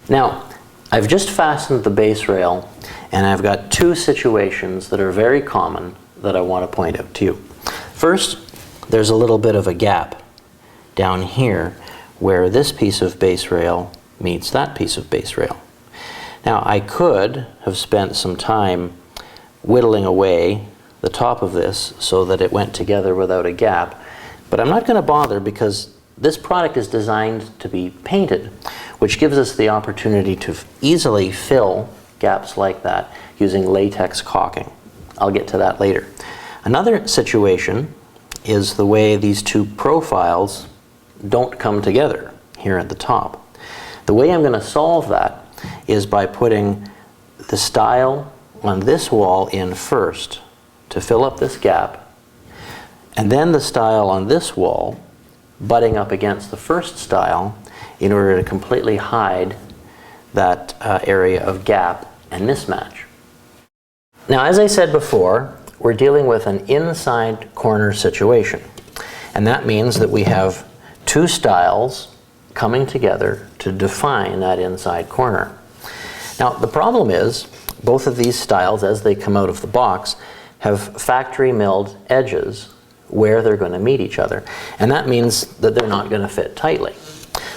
Now, I've just fastened the base rail, and I've got two situations that are very common that I want to point out to you. First, there's a little bit of a gap down here where this piece of base rail meets that piece of base rail. Now, I could have spent some time whittling away the top of this so that it went together without a gap, but I'm not going to bother because this product is designed to be painted, which gives us the opportunity to easily fill gaps like that using latex caulking. I'll get to that later. Another situation is the way these two profiles don't come together here at the top. The way I'm going to solve that is by putting the stile on this wall in first to fill up this gap, and then the stile on this wall butting up against the first stile in order to completely hide that area of gap and mismatch. Now, as I said before, we're dealing with an inside corner situation, and that means that we have two stiles coming together to define that inside corner. Now, the problem is both of these stiles, as they come out of the box, have factory milled edges where they're going to meet each other, and that means that they're not going to fit tightly.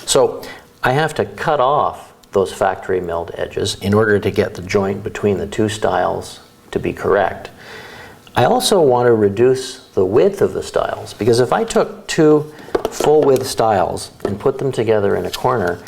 So I have to cut off those factory milled edges in order to get the joint between the two stiles to be correct. I also want to reduce the width of the stiles, because if I took two full width stiles and put them together in a corner,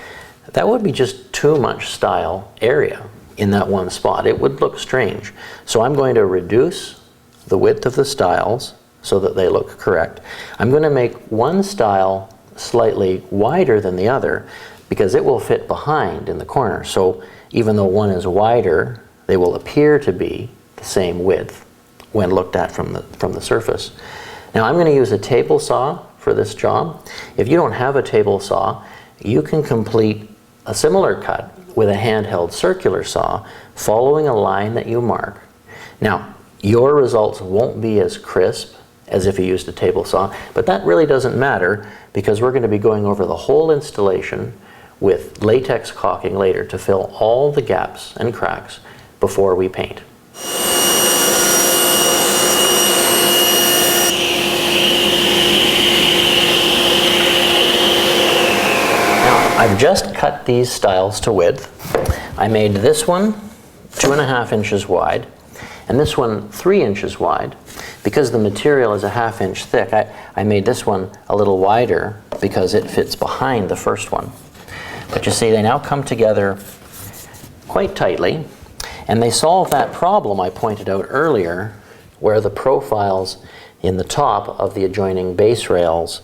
that would be just too much stile area in that one spot. It would look strange. So I'm going to reduce the width of the stiles so that they look correct. I'm going to make one stile slightly wider than the other because it will fit behind in the corner. So even though one is wider, they will appear to be the same width when looked at from the surface. Now, I'm going to use a table saw for this job. If you don't have a table saw, you can complete a similar cut with a handheld circular saw following a line that you mark. Now, your results won't be as crisp as if you used a table saw, but that really doesn't matter because we're going to be going over the whole installation with latex caulking later to fill all the gaps and cracks before we paint. I've just cut these stiles to width. I made this one 2.5 inches wide and this one 3 inches wide. Because the material is a 1/2 inch thick, I made this one a little wider because it fits behind the first one. But you see, they now come together quite tightly, and they solve that problem I pointed out earlier where the profiles in the top of the adjoining base rails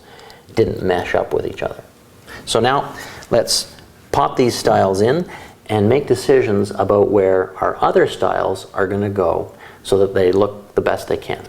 didn't mesh up with each other. So now let's pop these stiles in and make decisions about where our other stiles are going to go so that they look the best they can.